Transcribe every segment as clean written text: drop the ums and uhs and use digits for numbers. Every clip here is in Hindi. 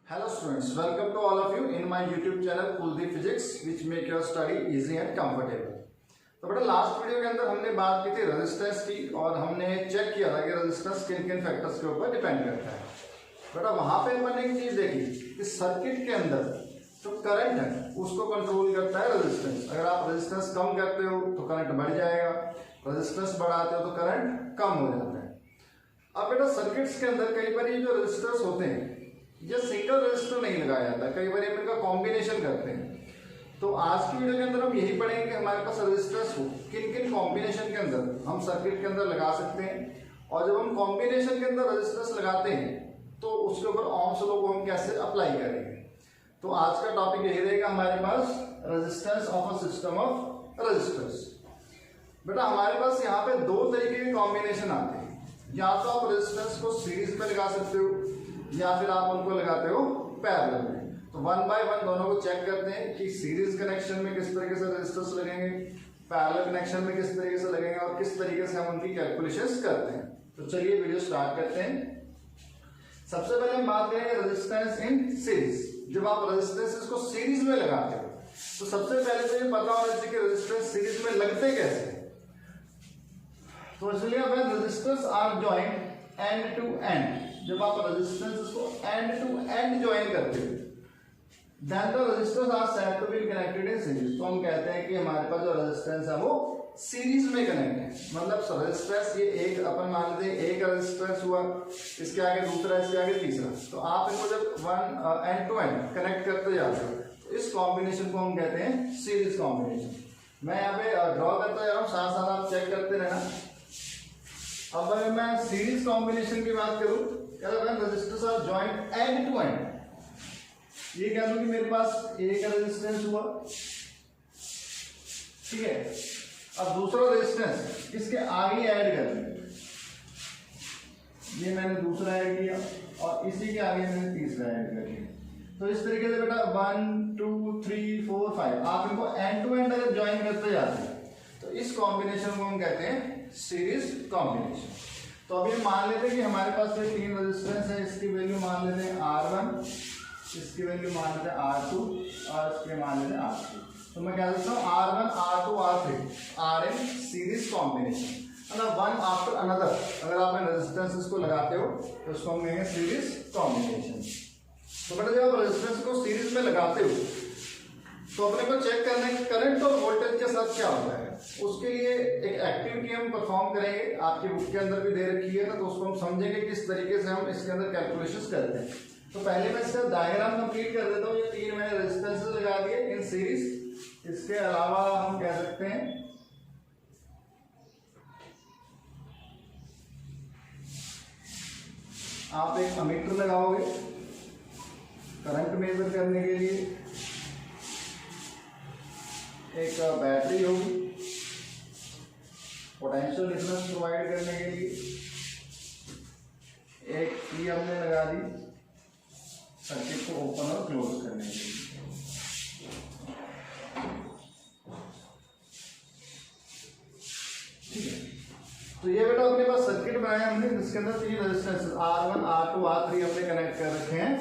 Hello students, welcome to all of you in my YouTube channel Kuldeep Physics which make your study easy and comfortable। तो बेटा लास्ट वीडियो के अंदर हमने बात की थी रेजिस्टेंस की और हमने चेक किया था कि रेजिस्टेंस किन किन फैक्टर्स के ऊपर डिपेंड करता है। बेटा वहां पे अपन ने एक चीज देखी कि सर्किट के अंदर जो करंट है उसको कंट्रोल करता है रेजिस्टेंस। अगर आप रेजिस्टेंस कम करते हो तो करंट बढ़ जाएगा, रेजिस्टेंस बढ़ाते हो तो करंट कम हो जाता है। अब बेटा सर्किट्स के अंदर कई बार ये जो रेजिस्टर्स होते हैं ये सिंगल रेजिस्टर नहीं लगाया जाता, कई बार इनका कॉम्बिनेशन करते हैं। तो आज की वीडियो के अंदर हम यही पढ़ेंगे कि हमारे पास रेजिस्टर्स को किन किन कॉम्बिनेशन के अंदर हम सर्किट के अंदर लगा सकते हैं, और जब हम कॉम्बिनेशन के अंदर रेजिस्टर्स लगाते हैं तो उसके ऊपर ओम्स लॉ को हम कैसे अप्लाई करेंगे। तो आज का टॉपिक यही रहेगा हमारे पास, resistance of a system of resistors. बेटा हमारे पास यहाँ पे दो तरीके के कॉम्बिनेशन आते हैं, या तो आप रेजिस्टेंस को सीरीज में लगा सकते हो या फिर आप उनको लगाते हो पैरेलल में। तो वन बाय वन दोनों को चेक करते हैं कि सीरीज कनेक्शन में किस तरीके से रेजिस्टर्स लगेंगे, पैरेलल कनेक्शन में किस तरीके से लगेंगे और किस तरीके से हम उनकी कैलकुलेशंस करते हैं। तो चलिए वीडियो स्टार्ट करते हैं। सबसे पहले हम बात करेंगे रेजिस्टेंस इन सीरीज। जब आप रेजिस्टेंस को सीरीज में लगाते हो तो सबसे पहले तो ये पता होना चाहिए कि रेजिस्टेंस सीरीज में लगते कैसे। तो इसलिए when resistors are joint end to end, जब आप रेजिस्टेंस को एंड टू एंड ज्वाइन करते हो then the resistors are said to be connected in series. तो हम कहते हैं कि हमारे पास जो रेजिस्टेंस है वो सीरीज में कनेक्ट है। मतलब रेजिस्टेंस ये एक अपन मान लेते हैं, एक रेजिस्टेंस हुआ, इसके आगे दूसरा, इसके आगे तीसरा। तो आप इनको जब one end to end connect करते जाते हो तो इस कॉम्बिनेशन को हम कहते हैं सीरीज कॉम्बिनेशन। मैं यहाँ पे ड्रॉ करता जा रहा हूँ, साथ साथ आप चेक करते रहना। अब अगर मैं सीरीज कॉम्बिनेशन की बात करूं, resistors are joint end to end, ये कह दूं कि मेरे पास एक रेजिस्टेंस हुआ, ठीक है। अब दूसरा रेजिस्टेंस इसके आगे ऐड कर दिया, ये मैंने दूसरा ऐड किया और इसी के आगे मैंने तीसरा ऐड कर दिया। तो इस तरीके से बेटा 1 2 3 4 5 आप इनको एंड टू एंड अगर ज्वाइन करते जाते हैं तो इस कॉम्बिनेशन को हम कहते हैं सीरीज कॉम्बिनेशन। तो अभी मान लेते हैं कि हमारे पास ये तीन रेजिस्टेंस है, इसकी वैल्यू मान लेते हैं R1, इसकी वैल्यू मान लेते हैं R2 और इसके मान लेते हैं R3। तो मैं कह सकता हूँ R1 R2 R3 are in series combination, मतलब वन आफ्टर अनदर। अगर आप रेजिस्टेंस को लगाते हो तो उसको हम कहेंगे सीरीज कॉम्बिनेशन। तो बेटा जब आप रेजिस्टेंस को सीरीज में लगाते हो तो अपने को चेक करना है कि करंट और वोल्टेज के साथ क्या होता है। उसके लिए एक एक्टिविटी हम परफॉर्म करेंगे, आपकी बुक के अंदर भी दे रखी है ना, तो उसको हम समझेंगे किस तरीके से हम इसके अंदर कैलकुलेशंस करते हैं। तो पहले मैं इसका डायग्राम कंप्लीट कर देता हूँ। ये तीन मैंने रेजिस्टेंसेस लगा दिए इन सीरीज। इसके अलावा हम कह सकते हैं आप एक अमीटर लगाओगे करंट मेजर करने के लिए, एक बैटरी होगी पोटेंशियल डिफरेंस प्रोवाइड करने के लिए, एक की हमने लगा दी सर्किट को ओपन और क्लोज करने के लिए। ठीक है, तो ये बेटा अपने पास सर्किट बनाया हमने, जिसके अंदर तीन रेजिस्टेंस R1 R2 R3 हमने कनेक्ट कर रखे हैं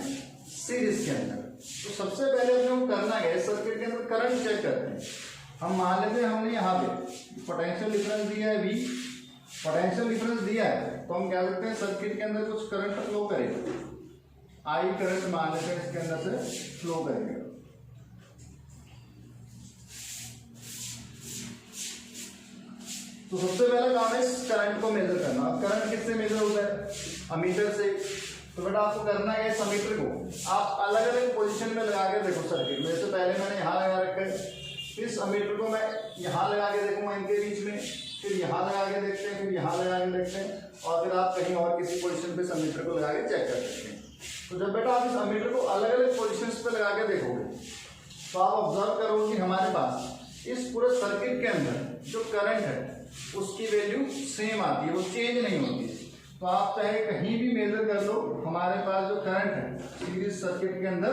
सीरीज के अंदर। तो सबसे पहले अपने को करना है सर्किट के अंदर करंट चेक करते हैं। हम मान लेते हैं हमने यहाँ पे पोटेंशियल डिफरेंस दिया है V, पोटेंशियल डिफरेंस दिया है तो हम कह सकते हैं सर्किट के अंदर कुछ करंट फ्लो करेगा, I करंट मान लेते हैं इसके अंदर से फ्लो करेगा। तो सबसे पहला काम है इस करंट को मेजर करना। अब करंट किससे मेजर होता है? अमीटर से। तो बेटा आपको करना है इस अमीटर को आप अलग अलग पोजीशन में लगा के देखो सर्किट में। इससे पहले मैंने यहाँ लगा रखा है, इस अमीटर को मैं यहाँ लगा के देखूंगा इनके बीच में, फिर यहाँ लगा के देखते हैं, फिर यहाँ लगा के देखते हैं, और फिर आप कहीं और किसी पोजीशन पे इस अमीटर को लगा के चेक कर सकते हैं। तो जब बेटा आप इस अमीटर को अलग अलग पोजीशंस पे लगा के देखोगे तो आप ऑब्जर्व करोगे कि हमारे पास इस पूरे सर्किट के अंदर जो करंट है उसकी वैल्यू सेम आती है, वो चेंज नहीं होती। तो आप चाहे कहीं भी मेजर कर लो, हमारे पास जो करंट है सीरीज सर्किट के अंदर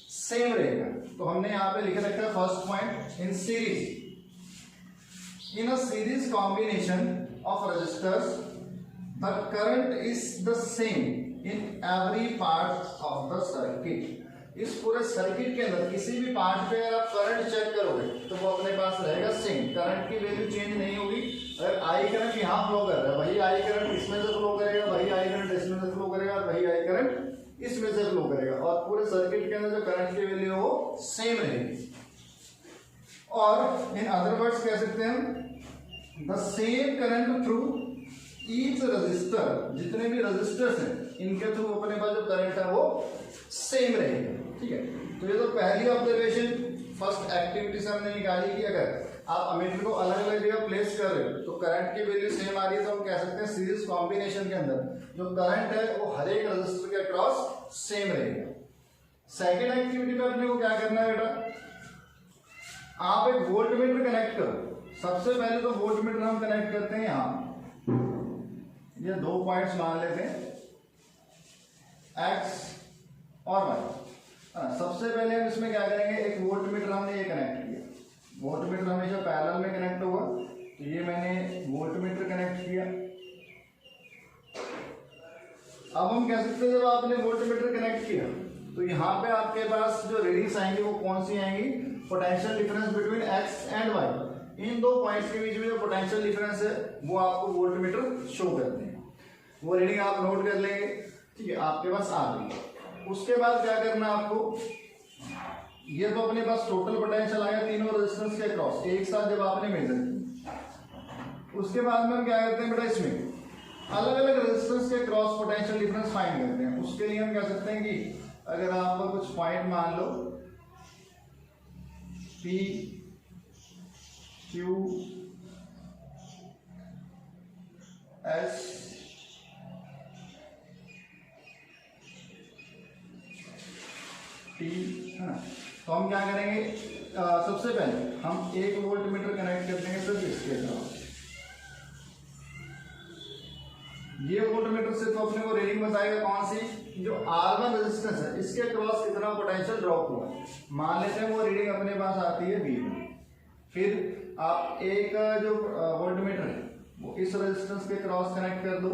सेम रहेगा। तो हमने यहाँ पे लिख रखा है first point, in series, in a series combination of resistors the current is the same in every part of the circuit. इस पूरे सर्किट के अंदर किसी भी पार्ट पे अगर आप करंट चेक करोगे तो वो अपने पास रहेगा सेम, करंट की वैल्यू चेंज नहीं होगी। अगर आई करंट यहाँ फ्लो कर रहा है, वही आई करंट इसमें से फ्लो करेगा, वही आई करंट इसमें से फ्लो करेगा, वही आई करंट इसमें से फ्लो करेगा, और पूरे सर्किट के अंदर जो करंट की वैल्यू है वो सेम रहेगी। और इन अदर वर्ड्स कह सकते हैं the same current through each resistor, जितने भी रजिस्टर्स हैं इनके थ्रू अपने पास जो करंट है वो सेम रहेगा। ठीक है, तो ये तो पहली ऑब्जर्वेशन फर्स्ट एक्टिविटी से हमने निकाली कि अगर आप अमीटर को अलग अलग जगह प्लेस कर रहे हो तो करंट की वैल्यू सेम आ रही है, तो हम कह सकते हैं सीरीज कॉम्बिनेशन के अंदर जो करंट है वो हर एक रजिस्टर के अक्रॉस सेम रहेगा। सेकेंड एक्टिविटी में अपने को क्या करना है बेटा, आप एक वोल्ट मीटर कनेक्ट करो। सबसे पहले तो वोल्ट मीटर हम कनेक्ट करते हैं यहाँ, ये 2 पॉइंट्स मान लेते हैं एक्स और वाई। सबसे पहले हम इसमें क्या करेंगे, एक वोल्ट मीटर हमने ये कनेक्ट किया, वोल्ट मीटर हमेशा पैरेलल में कनेक्ट होगा, तो ये मैंने वोल्ट मीटर कनेक्ट किया। अब हम कह सकते हैं जब आपने वोल्ट मीटर कनेक्ट किया तो यहाँ पे आपके पास जो रीडिंग्स आएंगी वो कौन सी आएंगी, potential difference between x and y. इन 2 पॉइंट्स के बीच में जो पोटेंशियल डिफरेंस है वो आपको वोल्ट मीटर शो करते हैं, वो रीडिंग आप नोट कर लेंगे। ठीक है, आपके पास आ गई। उसके बाद क्या करना आपको, ये तो अपने पास टोटल पोटेंशियल आया तीनों रेजिस्टेंस के अक्रॉस एक साथ जब आपने मेजर किया। उसके बाद में हम क्या करते हैं बेटा, इसमें अलग अलग रेजिस्टेंस के क्रॉस पोटेंशियल डिफरेंस फाइंड करते हैं। उसके लिए हम कह सकते हैं कि अगर आप कुछ पॉइंट मान लो P Q S T है ना, तो हम क्या करेंगे, सबसे पहले हम 1 वोल्ट मीटर कनेक्ट कर देंगे सिर्फ इसके अक्रॉस। ये वोल्ट मीटर से तो अपने को रीडिंग बताएगा कौन सी, जो R1 रेजिस्टेंस है इसके क्रॉस कितना पोटेंशियल ड्रॉप हुआ। मान लेते हैं वो रीडिंग अपने पास आती है V1। फिर आप एक जो वोल्ट मीटर है वो इस रेजिस्टेंस के क्रॉस कनेक्ट कर दो,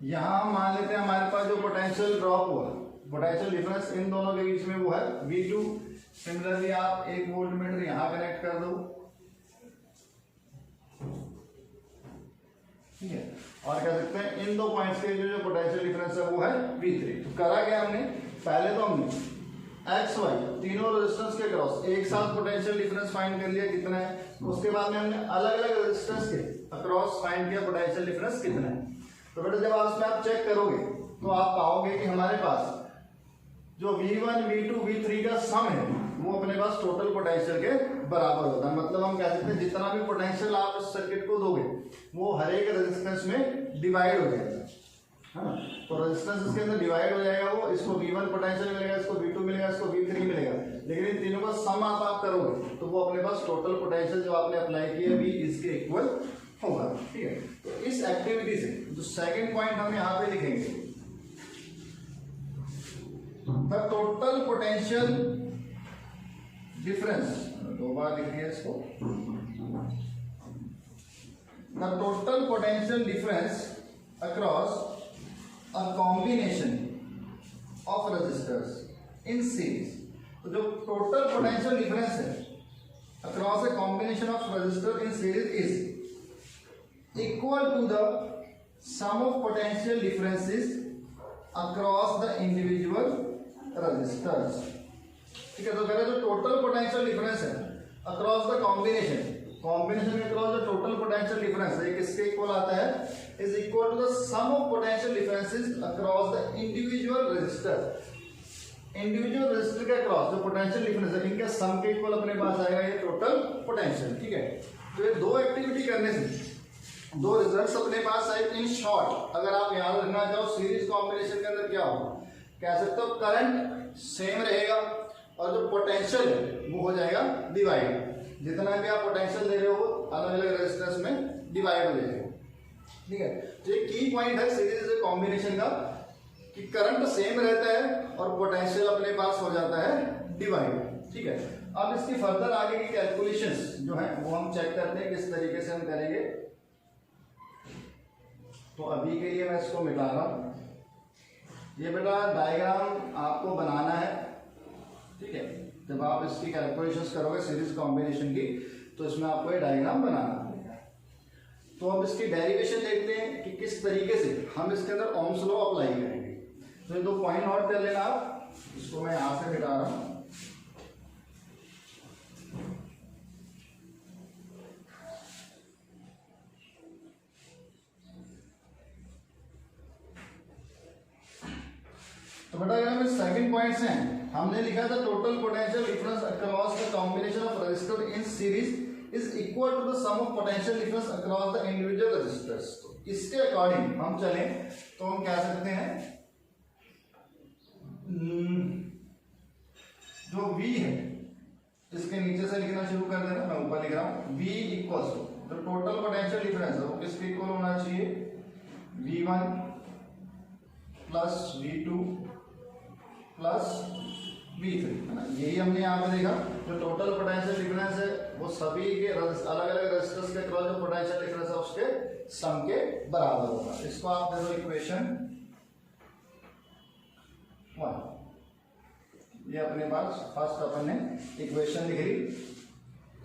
यहां मान लेते हैं हमारे पास जो पोटेंशियल ड्रॉप हुआ, पोटेंशियल डिफरेंस इन दोनों के बीच में वो है V2। सिमिलरली आप 1 वोल्ट मीटर यहां कनेक्ट कर दो, ठीक है, और कह सकते हैं इन 2 पॉइंट्स के जो पोटेंशियल डिफरेंस है वो है V3। तो करा क्या हमने, पहले तो हमने एक्स वाई तीनों रेजिस्टेंस के क्रॉस एक साथ पोटेंशियल डिफरेंस फाइंड कर लिया कितना है। उसके बाद में हमने अलग अलग रेजिस्टेंस के अक्रॉस फाइंड किया पोटेंशियल डिफरेंस कितना है। तो बेटा जब आप इसमें आप चेक करोगे तो आप पाओगे कि हमारे पास जो V1, V2, V3 का सम है वो अपने पास टोटल पोटेंशियल के बराबर होता है। मतलब हम कह सकते हैं जितना भी पोटेंशियल आप इस सर्किट को दोगे वो हर एक रेजिस्टेंस में डिवाइड हो जाएगा, है ना। तो रेजिस्टेंस इसके अंदर डिवाइड हो जाएगा, वो इसको V1 पोटेंशियल मिलेगा, इसको V2 मिलेगा, इसको V3 मिलेगा, लेकिन इन तीनों का सम आप करोगे तो वो अपने पास टोटल पोटेंशियल जो आपने अप्लाई किया V इसके इक्वल होगा। ठीक है, तो इस एक्टिविटी से जो सेकंड पॉइंट हम यहाँ पे लिखेंगे, द टोटल पोटेंशियल डिफरेंस, 2 बार लिख दिया इसको, the total potential difference across a combination of resistors in series. तो जो टोटल पोटेंशियल डिफरेंस है across a combination of resistor in series is equal to the sum of potential differences across the individual resistors। ठीक है, तो कह रहे जो टोटल पोटेंशियल डिफरेंस है अक्रॉस द कॉम्बिनेशन, कॉम्बिनेशन के अक्रॉस जो टोटल पोटेंशियल डिफरेंस है किसके इक्वल आता है, is equal to the sum of potential differences across the individual resistor. Individual resistor के अक्रॉस जो पोटेंशियल डिफरेंस है इनके सम के इक्वल अपने पास आएगा ये टोटल पोटेंशियल। ठीक है, तो ये 2 एक्टिविटी करने से 2 रिजल्ट्स अपने पास आए। इन शॉर्ट अगर आप याद रखना चाहो सीरीज कॉम्बिनेशन के अंदर क्या होगा, कह सकते हो करंट सेम रहेगा और जो पोटेंशियल है वो हो जाएगा डिवाइड। जितना भी आप पोटेंशियल दे रहे हो अलग अलग रेजिस्टेंस में डिवाइड हो जाएगा। ठीक है, तो ये की पॉइंट है सीरीज कॉम्बिनेशन का कि करंट सेम रहता है और पोटेंशियल अपने पास हो जाता है डिवाइड। ठीक है, अब इसकी फर्दर आगे की कैलकुलेशंस जो है वो हम चेक करते हैं किस तरीके से हम करेंगे। तो अभी के लिए मैं इसको मिटा रहा हूँ। ये बेटा डायग्राम आपको बनाना है, ठीक है। जब आप इसकी कैलकुलेशंस करोगे सीरीज कॉम्बिनेशन की, तो इसमें आपको ये डायग्राम बनाना पड़ेगा। तो अब इसकी डेरिवेशन देखते हैं कि किस तरीके से हम इसके अंदर ओम्स लॉ अप्लाई करेंगे। तो ये 2 पॉइंट नोट कर लेना आप, इसको मैं यहां से मिटा रहा हूं। तो बेटा अगर सेकंड पॉइंट्स हैं, हमने लिखा था total potential difference across the combination of resistor in series is equal to the sum of potential difference across the individual resistors. तो इसके अकॉर्डिंग हम चलें तो हम कह सकते हैं जो V है इसके नीचे से लिखना शुरू कर देना, मैं ऊपर लिख रहा हूं V इक्वल्स टू जो टोटल पोटेंशियल डिफरेंस है वो किसके इक्वल होना चाहिए, V1 plus V2 plus V3, है ना। यही हमने यहाँ पे देखा, जो टोटल पोटेंशियल डिफरेंस है वो सभी के अलग अलग रेजिस्टर्स के अक्रॉस जो पोटेंशियल डिफरेंस है उसके सम के बराबर होगा। इसको आप दे दो इक्वेशन 1। ये अपने पास फर्स्ट अपन ने इक्वेशन लिख ली,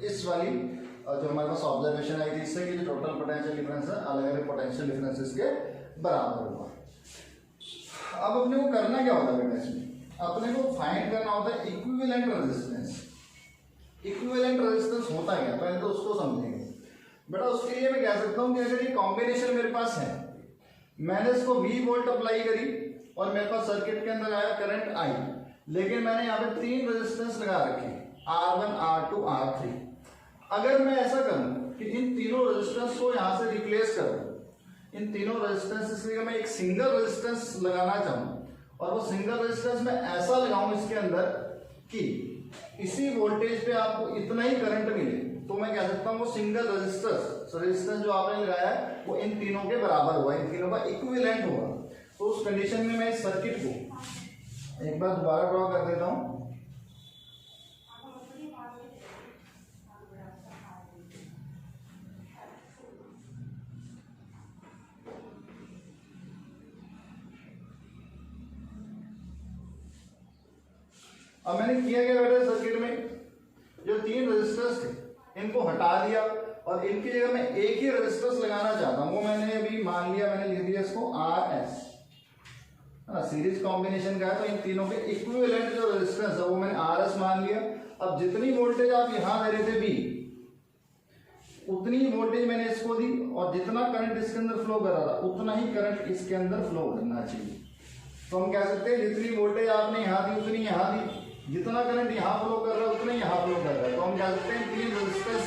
इस वाली जो हमारे पास ऑब्जर्वेशन आई थी इससे कि जो टोटल पोटेंशियल डिफरेंस है अलग अलग पोटेंशियल डिफरेंसेस के बराबर होगा। अब अपने को करना क्या होता है बेटा, इसमें अपने को फाइंड करना होता है इक्विवेलेंट रेजिस्टेंस। इक्विवेलेंट रेजिस्टेंस होता क्या, पहले तो उसको समझेंगे बेटा। उसके लिए मैं कह सकता हूं कि अगर ये कॉम्बिनेशन मेरे पास है, मैंने इसको V वोल्ट अप्लाई करी और मेरे पास सर्किट के अंदर आया करंट I, लेकिन मैंने यहाँ पे 3 रेजिस्टेंस लगा रखे R1 R2 R3। अगर मैं ऐसा करूं कि इन तीनों रेजिस्टेंस को यहाँ से रिप्लेस कर दूं, इन तीनों रेजिस्टेंस इसलिए मैं एक सिंगल रेजिस्टेंस लगाना चाहूँ और वो सिंगल रेजिस्टेंस में ऐसा लगाऊं इसके अंदर कि इसी वोल्टेज पे आपको इतना ही करंट मिले, तो मैं कह सकता हूं वो सिंगल रेजिस्टेंस जो आपने लगाया है वो इन तीनों के बराबर होगा, इन तीनों का इक्विवेलेंट होगा। तो उस कंडीशन में मैं इस सर्किट को एक बार दोबारा ड्रॉ कर देता हूं। अब मैंने किया क्या बेटा, सर्किट में जो 3 रेजिस्टर्स थे इनको हटा दिया और इनकी जगह मैं एक ही रेजिस्टेंस लगाना चाहता हूं। वो मैंने अभी मान लिया, मैंने लिख दिया इसको RS, है ना। सीरीज कॉम्बिनेशन का है तो इन तीनों के इक्विवेलेंट जो रेजिस्टेंस है वो मैंने RS मान लिया। अब जितनी वोल्टेज आप यहां दे रहे थे V, उतनी वोल्टेज मैंने इसको दी और जितना करंट इसके अंदर फ्लो कर रहा था उतना ही करंट इसके अंदर फ्लो करना चाहिए। तो हम कह सकते हैं जितनी वोल्टेज आपने यहाँ दी उतनी यहाँ दी, जितना करंट यहाँ फ्लो कर रहा है उतना यहाँ फ्लो कर रहा है। तो हम कह सकते हैं 3 रेजिस्टेंस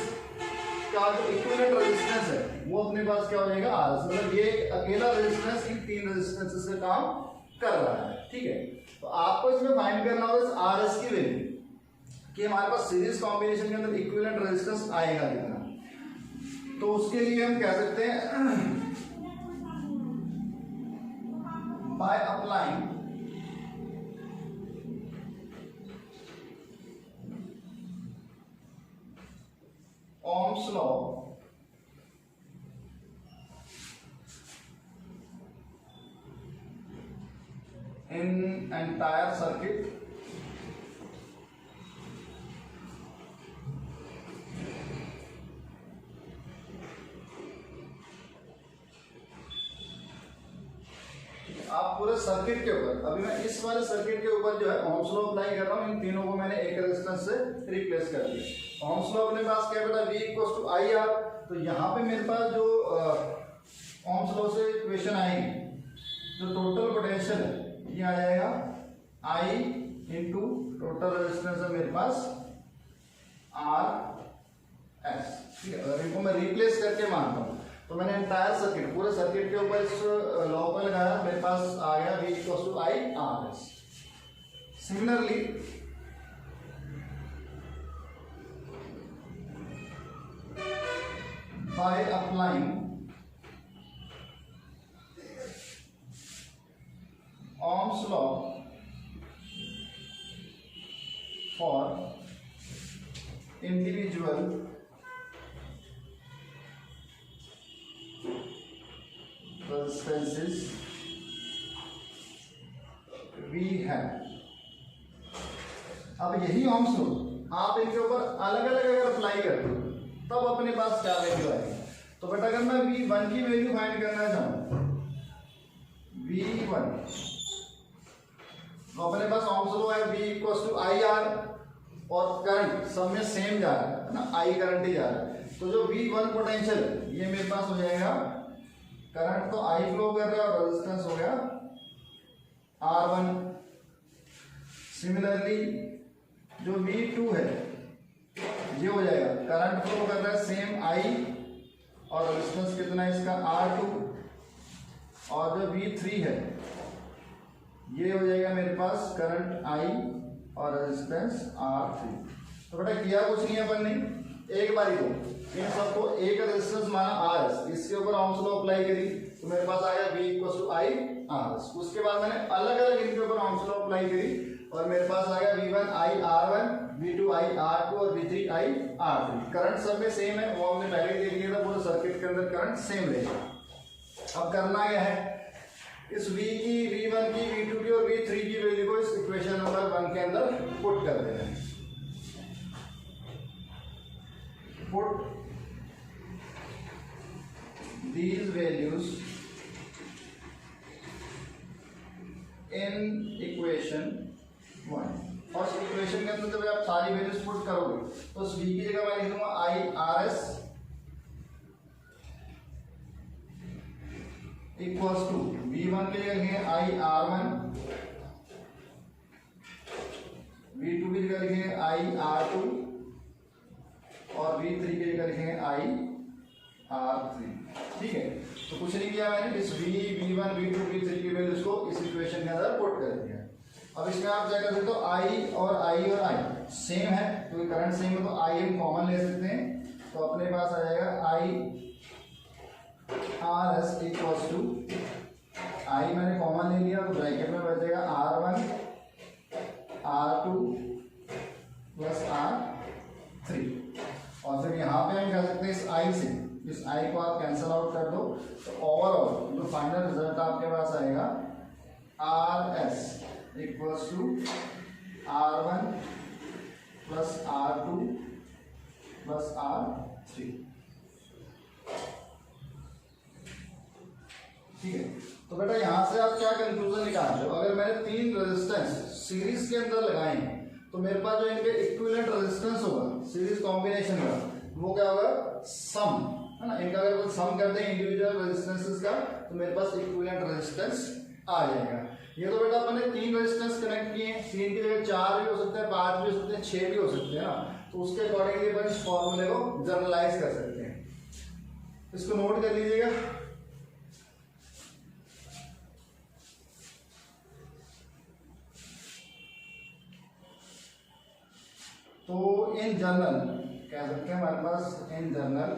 का जो इक्विवेलेंट रेजिस्टेंस है वो अपने पास क्या हो जाएगा, RS। मतलब ये अकेला रेजिस्टेंस इन 3 रेजिस्टेंस से काम कर रहा है, ठीक है। तो आपको इसमें फाइंड करना होगा RS की वैल्यू कि हमारे पास सीरीज कॉम्बिनेशन के अंदर इक्विवेलेंट रेजिस्टेंस आएगा कितना। तो उसके लिए हम कह सकते हैं bye applying Ohm's law in entire circuit आप पूरे सर्किट के ऊपर, अभी मैं इस वाले सर्किट के ऊपर जो है ओम्स लॉ अप्लाई कर रहा हूं। इन तीनों को मैंने एक रेजिस्टेंस से रिप्लेस कर दिया। ओम्स लॉ अपने पास क्या बेटा, V इक्वल्स टू IR। तो यहाँ पे मेरे पास जो ओम्स लॉ से इक्वेशन आएगी, जो टोटल पोटेंशियल है ये आ जाएगा I इंटू टोटल रेजिस्टेंस है मेरे पास RS, ठीक है। अगर इनको मैं रिप्लेस करके मानता हूँ तो मैंने एंटायर सर्किट, पूरे सर्किट के ऊपर इस लॉ को लगाया, मेरे पास आ गया V equals to IRS। Similarly by applying Ohm's law for individual resistors resistances we have। अब यही ohms लो आप इनके ऊपर अलग अलग अगर अप्लाई करते हो तब अपने पास क्या वैल्यू आएगी। तो बेटा अगर मैं V1 की वैल्यू फाइंड करना चाहूँ, V1 तो अपने पास ohms लो है V इक्वल्स टू IR और करंट सब में सेम जा रहा है ना, I करंट ही जा रहा है। तो जो V1 पोटेंशियल ये मेरे पास हो जाएगा, करंट तो I फ्लो कर रहा है और रेजिस्टेंस हो गया R1। सिमिलरली जो V2 है ये हो जाएगा, करंट फ्लो कर रहा है सेम I और रेजिस्टेंस कितना है इसका R2। और जो V3 है ये हो जाएगा मेरे पास करंट I और रेजिस्टेंस R3। तो बेटा किया कुछ नहीं है अपन ने, एक बारी तो इन सबको एक रेजिस्टेंस माना RS, इसके ऊपर ohms लॉ अप्लाई करी तो मेरे पास आया V equals to I RS। उसके बाद मैंने अलग अलग इनके ऊपर ohms लॉ अप्लाई करी और मेरे पास आ गया V1 I R1, V2 I R2 और V3 I R3। करंट सब में सेम है, वो हमने पहले ही देख लिया था, पूरे सर्किट के अंदर करंट सेम रहेगा। अब करना क्या है, इस V की, V1 की, V2 की और V3 की वैल्यू को इस इक्वेशन नंबर 1 के अंदर पुट कर देना है। Put these values in equation 1। First equation के अंदर जब आप सारी वैल्यूज पुट करोगे तो उस V की जगह मैं लिख दूंगा I RS equals to V1 की जगह लिखेंगे I R1, V2 की जगह लिखेंगे I R2 और V3 की जगह लिखेंगे I R3। ठीक है, तो कुछ नहीं किया मैंने, इस V1 V2 V3 की वैल्यूज को इस इक्वेशन के अंदर पुट कर दिया। अब इसमें आप क्या कर सकते हो, I और I सेम है क्योंकि करंट सेम है तो I हम कॉमन ले सकते हैं। तो अपने पास आ जाएगा I RS equals to I मैंने कॉमन ले लिया तो ब्रैकेट में बचेगा R1 R2 प्लस R3। और फिर यहाँ पे हम कह सकते हैं इस I से, इस I को आप कैंसल आउट कर दो तो ओवरऑल जो फाइनल रिजल्ट आपके पास आएगा RS equals to R1 plus R2 plus R3। ठीक है, तो बेटा यहां से आप क्या कंक्लूजन निकालते हो, अगर मैंने 3 रेजिस्टेंस सीरीज के अंदर लगाए हैं तो मेरे पास जो इनके इक्विवेलेंट रेजिस्टेंस होगा सीरीज कॉम्बिनेशन का वो क्या होगा, सम है ना। इनका अगर सम करते हैं इंडिविजुअल रेजिस्टेंसेस का तो मेरे पास इक्विवेलेंट रेजिस्टेंस आ जाएगा। ये तो बेटा अपन ने 3 रेजिस्टेंस कनेक्ट किए हैं, 3 की जगह 4 भी हो सकते हैं, 5 भी हो सकते हैं, 6 भी हो सकते हैं ना। तो उसके अकॉर्डिंगली अपन इस फॉर्मूले को जनरलाइज कर सकते हैं। इसको नोट कर लीजिएगा। तो इन जनरल कह सकते हैं हमारे पास in general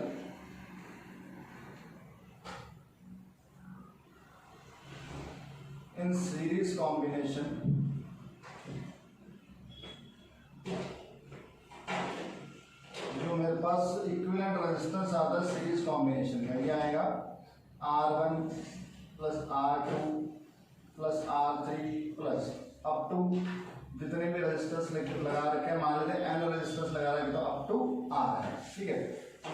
in series combination जो मेरे पास इक्विवेलेंट रेजिस्टेंस आता है सीरीज कॉम्बिनेशन का, ये आएगा R1 plus R2 plus R3 plus up to जितने भी रेजिस्टेंस लगा रखे हैं, मान लेते हैं N रेजिस्टेंस लगा रखे तो अप टू R है। ठीक है,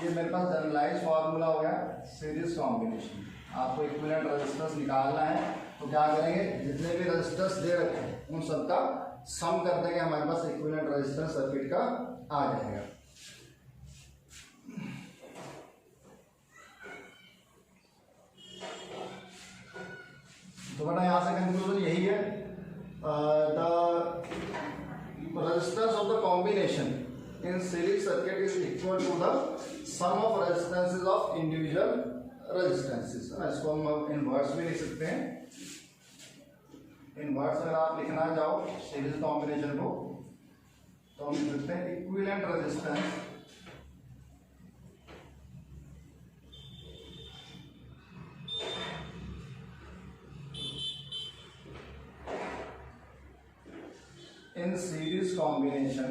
ये मेरे पास जनरलाइज फॉर्मूला हो गया सीरीज कॉम्बिनेशन। आपको इक्विवेलेंट रेजिस्टेंस निकालना है तो क्या करेंगे, जितने भी रेजिस्टेंस दे रखे हैं उन सबका सम कर देंगे, हमारे पास इक्विवेलेंट रेजिस्टेंस सर्किट का आ जाएगा। तो बेटा यहाँ से कंक्लूजन यही है, the resistance of the combination in series circuit is equal to the sum of resistances of individual resistances। इसको हम इन वर्ड्स में लिख सकते हैं। इन वर्ड्स अगर आप लिखना चाहो सीरीज कॉम्बिनेशन को तो हम लिख सकते हैं equivalent resistance in series combination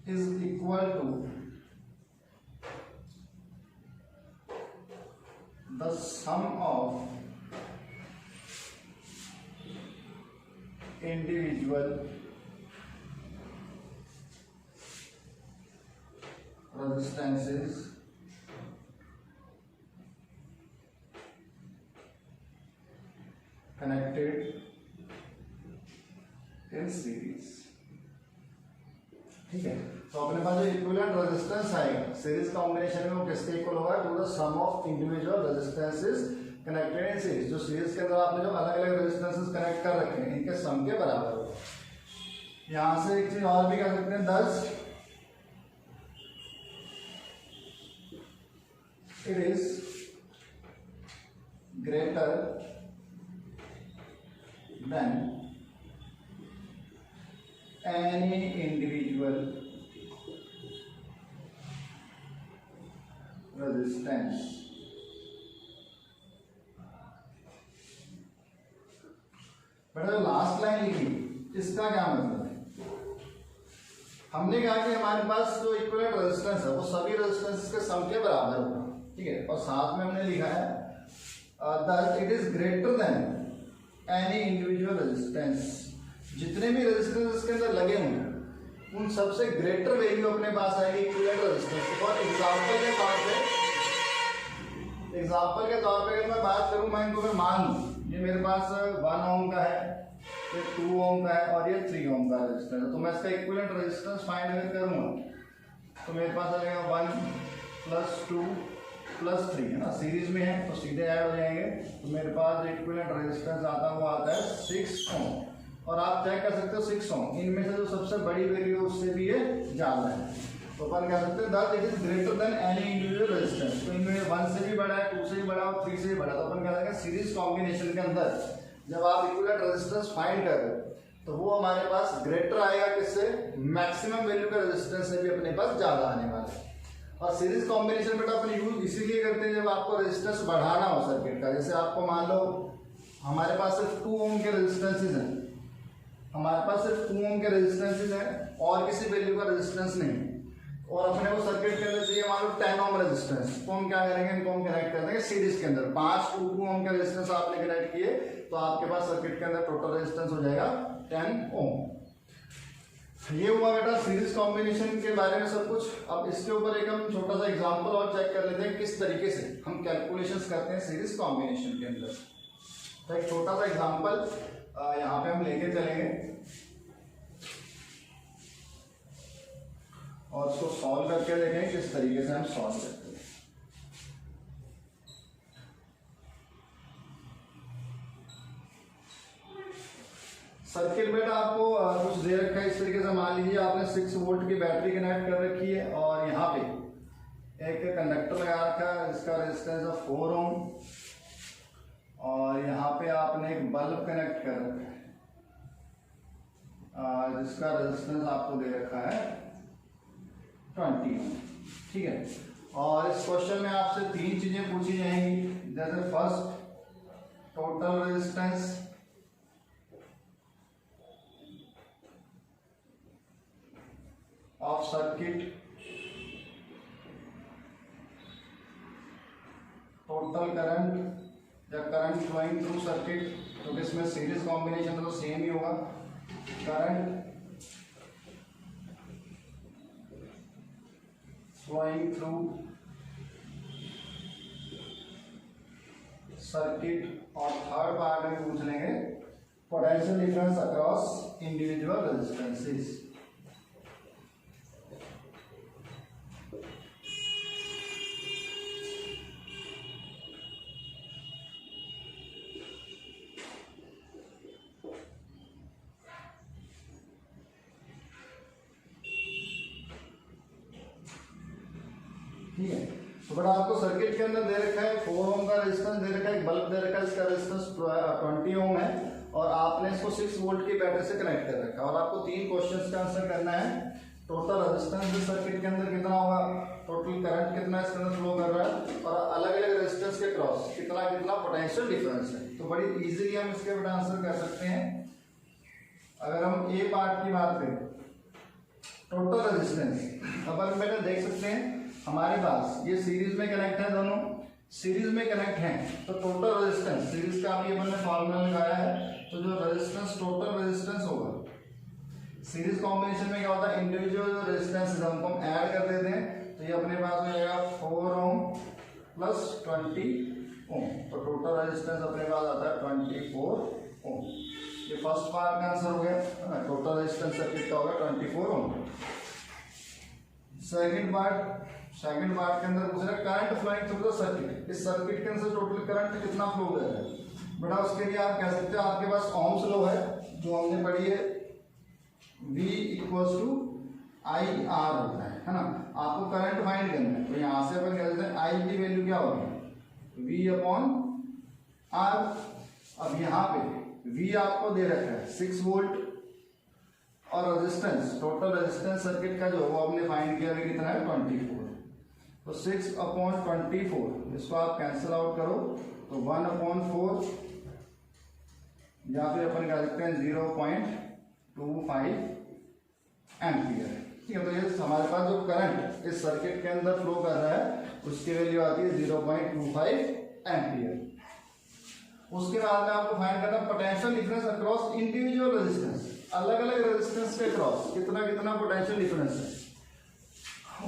is equal the sum of individual resistances connected in series। ठीक है, तो अपने पास जो इक्विवेलेंट रेजिस्टेंस आएगा सीरीज कॉम्बिनेशन में वो किसके इक्वल होगा, to the sum of individual resistances connected in series. जो सीरीज के अंदर आपने जो अलग अलग रेजिस्टेंसेस कनेक्ट कर रखे हैं इनके सम के बराबर होगा। यहां से एक चीज और भी कर सकते हैं, thus it is greater than any individual resistance। बेटा जो लास्ट लाइन लिखी इसका क्या मतलब है, हमने कहा कि हमारे पास जो इक्विवेलेंट रेजिस्टेंस है वो सभी रेजिस्टेंस के सम के बराबर होगा। ठीक है, और साथ में हमने लिखा है that it is greater than any individual resistance। जितने भी रेजिस्टेंस इसके अंदर लगे होंगे उन सबसे ग्रेटर वैल्यू अपने पास आएगी इक्विवेलेंट रेजिस्टेंस। और एग्जांपल के तौर पे अगर मैं बात करूं, मैं इनको मान लूं ये मेरे पास 1 ओम का है, ये 2 ओम का है और ये 3 ओम का रेजिस्टेंस है। तो मैं इसका इक्विवेलेंट रेजिस्टेंस फाइंड अगर करूंगा तो मेरे पास आ जाएगा 1 + 2 + 3 है ना, सीरीज में है तो सीधे ऐड हो जाएंगे। तो मेरे पास इक्विवेलेंट रेजिस्टेंस आता है वो आता है 6 ओम। और आप चेक कर सकते हो 6 ओम इनमें से जो सबसे बड़ी वैल्यू है उससे भी ये ज्यादा है। तो अपन कह सकते हैं that it is greater than any individual resistance. तो इनमें 1 से भी बड़ा है, 2 से भी बड़ा और 3 से भी बड़ा। तो अपन कह सकते हैं सीरीज कॉम्बिनेशन के अंदर जब आप इक्विवेलेंट रेजिस्टेंस फाइंड कर रहे हो तो वो हमारे पास ग्रेटर आएगा किससे, मैक्सिमम वैल्यू का रेजिस्टेंस से भी अपने पास ज्यादा आने वाला है। और सीरीज कॉम्बिनेशन बेटा अपन यूज इसीलिए करते हैं जब आपको रेजिस्टेंस बढ़ाना हो सर्किट का। जैसे आपको मान लो हमारे पास सिर्फ 2 ओम के रेजिस्टेंसेस हैं, हमारे पास सिर्फ 2 ओम के रेजिस्टेंसेस हैं और किसी वैल्यू का रेजिस्टेंस नहीं, और अपने को सर्किट के अंदर चाहिए मान लो 10 ओम रेजिस्टेंस। तो हम क्या करेंगे, इनको हम कनेक्ट कर देंगे सीरीज के अंदर। 5 2 ओम के रेजिस्टेंस आपने कनेक्ट किए तो आपके पास सर्किट के अंदर टोटल रेजिस्टेंस हो जाएगा 10 ओम। ये हुआ बेटा सीरीज कॉम्बिनेशन के बारे में सब कुछ। अब इसके ऊपर एक हम छोटा सा एग्जांपल और चेक कर लेते हैं किस तरीके से हम कैलकुलेशंस करते हैं सीरीज कॉम्बिनेशन के अंदर। तो एक छोटा सा एग्जांपल यहाँ पे हम लेके चलेंगे और उसको सॉल्व करके देखें किस तरीके से हम सॉल्व करते हैं। सर्किट बेटा आपको कुछ दे रखा है इस तरीके से। मान लीजिए आपने 6 वोल्ट की बैटरी कनेक्ट कर रखी है और यहाँ पे एक कंडक्टर लगा रखा है जिसका रेजिस्टेंस है 4 ओम, और यहाँ पे आपने एक बल्ब कनेक्ट कर रखा है जिसका रेजिस्टेंस आपको दे रखा है 20 ओम। ठीक है, और इस क्वेश्चन में आपसे 3 चीजें पूछी जाएंगी। जैसे first total resistance, of circuit, total current या करंट फ्लोइंग थ्रू सर्किट, क्योंकि इसमें सीरीज कॉम्बिनेशन तो सेम ही होगा। करंट फ्लोइंग थ्रू सर्किट, और थर्ड पार्ट में पूछ लेंगे potential difference across individual resistances. ठीक है, तो बड़ा आपको सर्किट के अंदर दे रखा है 4 ओम का रेजिस्टेंस दे रखा है, एक बल्ब दे रखा है, इसका रेजिस्टेंस 20 ओम है, और आपने इसको 6 वोल्ट की बैटरी से कनेक्ट कर रखा है। और आपको 3 क्वेश्चंस का आंसर करना है। टोटल रेजिस्टेंस इस सर्किट के अंदर कितना होगा, टोटल करंट कितना इसके अंदर फ्लो कर रहा है, और अलग अलग रेजिस्टेंस के क्रॉस कितना कितना पोटेंशियल डिफरेंस है। तो बड़ी इजीली हम इसके बेटा आंसर कर सकते हैं। अगर हम ए पार्ट की बात करें टोटल रेजिस्टेंस। अपन बेटा देख सकते हैं हमारे पास ये सीरीज में कनेक्ट है, दोनों सीरीज में कनेक्ट हैं, तो टोटल रेजिस्टेंस सीरीज का अभी अपन ने फॉर्मूला लगाया है, तो जो रेजिस्टेंस टोटल रेजिस्टेंस होगा सीरीज कॉम्बिनेशन में क्या होता है, इंडिविजुअल जो रेजिस्टेंस है उनको हम ऐड कर देते हैं, तो ये अपने पास हो जाएगा 4 ओम प्लस 20 ओम, तो टोटल रेजिस्टेंस अपने पास आता है 24 ओम। ये फर्स्ट पार्ट का आंसर हो गया, टोटल रेजिस्टेंस सर्किट का होगा 24 ओम। सेकंड पार्ट के अंदर पूछ रहा है current flowing through the circuit, इस सर्किट के अंदर टोटल करंट कितना फ्लो हो रहा है बेटा, उसके लिए आप कह सकते हो आपके पास ओम्स लॉ है जो हमने पढ़ी है, V equals to I R होता है ना, आपको करंट फाइंड करना है, तो यहां से अपन कह देते हैं आई की वैल्यू क्या होगी V अपॉन आर। अब यहाँ पे V आपको दे रखा है 6 वोल्ट और रेजिस्टेंस टोटल रेजिस्टेंस सर्किट का जो वो हमने फाइंड किया है कितना है 24, तो 6 अपॉन 24 इसको आप कैंसिल आउट करो तो 1 अपॉन 4 या फिर अपन कह सकते हैं 0.25 एम्पियर। ठीक है, तो ये हमारे पास जो करंट इस सर्किट के अंदर फ्लो कर रहा है उसकी वैल्यू आती है 0.25 एम्पियर। उसके बाद में आपको फाइंड करना potential difference across individual resistance, अलग अलग रेजिस्टेंस के अक्रॉस कितना कितना पोटेंशियल डिफरेंस है।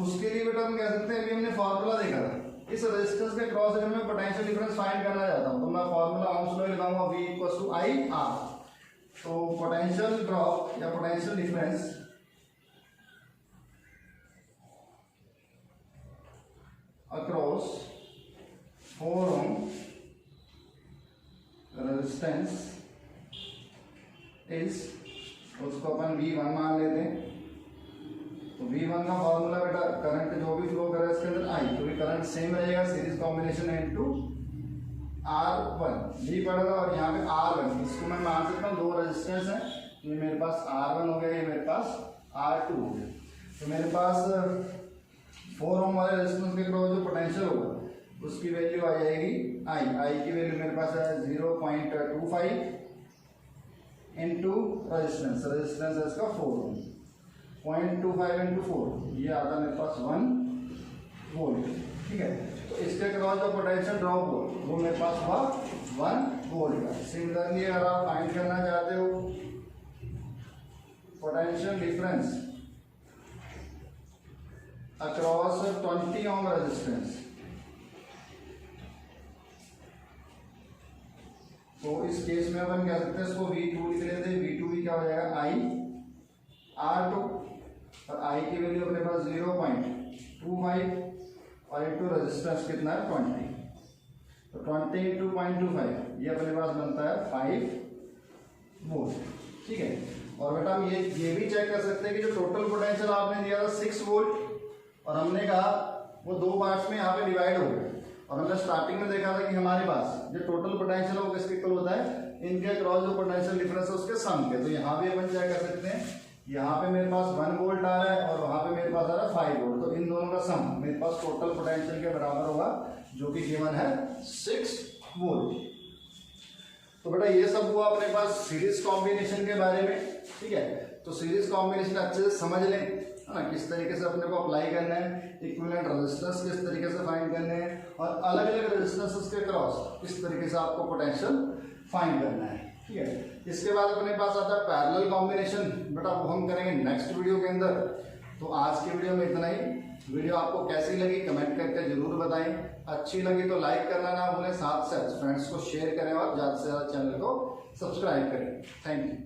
उसके लिए बेटा हम कह सकते हैं अभी हमने फॉर्मूला देखा था, इस रेजिस्टेंस के क्रॉस अगर मैं पोटेंशियल डिफरेंस फाइंड करना चाहता हूं तो मैं फॉर्मूला ओम्स लॉ लगाऊंगा V equals to I R. तो पोटेंशियल ड्रॉप या potential difference across 4 ohm resistance is, उसको अपन V1 मान लेते हैं, तो V1 का फॉर्मूला बेटा करंट जो भी फ्लो कर रहा है इसके अंदर I, तो भी करंट सेम रहेगा series combination into R1 V पड़ेगा और यहाँ पे R1, इसको मैं मान सकता हूँ दो रेजिस्टेंस है, ये मेरे पास R1 हो गया, ये मेरे पास R2 हो गया, तो मेरे पास 4 ओम वाले रेजिस्टेंस के क्रॉस जो पोटेंशियल होगा उसकी वैल्यू आ जाएगी I की वैल्यू मेरे पास है 0.25 इंटू रेजिस्टेंस है इसका 4 ओम, 0.25 इंटू 4 ये आता है मेरे पास 1 वोल्ट। ठीक है, तो इसके क्रॉस जो पोटेंशियल ड्रॉप हो वो मेरे पास हुआ 1 वोल्ट का। सिमिलरली अगर आप फाइंड करना चाहते हो potential difference across 20 ohm resistance, तो इस केस में अपन कह सकते हैं इसको V2 लिख लेते हैं, V2 भी क्या हो जाएगा I R2 और I की वैल्यू अपने पास 0.25 और इंटू रेजिस्टेंस कितना है 20, तो 20 इंटू 0.25 ये अपने पास बनता है 5 वोल्ट। ठीक है, और बेटा हम ये भी चेक कर सकते हैं कि जो टोटल पोटेंशियल आपने दिया था 6 वोल्ट और हमने कहा वो दो पार्ट्स में यहाँ पे डिवाइड हो गए, और हमने स्टार्टिंग में देखा था कि हमारे पास जो टोटल पोटेंशियल है वो किसके इक्वल होता है, इनके क्रॉस जो पोटेंशियल डिफरेंस है उसके सम के। तो यहाँ भी अपन क्या कर सकते हैं, यहाँ पे मेरे पास 1 वोल्ट आ रहा है और वहां पे मेरे पास आ रहा है 5 वोल्ट, तो इन दोनों का सम मेरे पास टोटल पोटेंशियल के बराबर होगा जो कि गिवन है 6 वोल्ट। तो बेटा ये सब हुआ अपने पास सीरीज कॉम्बिनेशन के बारे में। ठीक है, तो सीरीज कॉम्बिनेशन अच्छे से समझ लें, है ना, किस तरीके से अपने को अप्लाई करना है, इक्विवेलेंट रेजिस्टेंस किस तरीके से फाइंड करने हैं, और अलग अलग रेजिस्टेंसेस के क्रॉस किस तरीके से आपको पोटेंशियल फाइंड करना है। ठीक है, इसके बाद अपने पास आता है पैरेलल कॉम्बिनेशन, बेटा वो हम करेंगे नेक्स्ट वीडियो के अंदर। तो आज की वीडियो में इतना ही। वीडियो आपको कैसी लगी कमेंट करके जरूर बताएं, अच्छी लगी तो लाइक करना ना भूलें, साथ साथ फ्रेंड्स को शेयर करें और ज़्यादा से ज़्यादा चैनल को सब्सक्राइब करें। Thank you.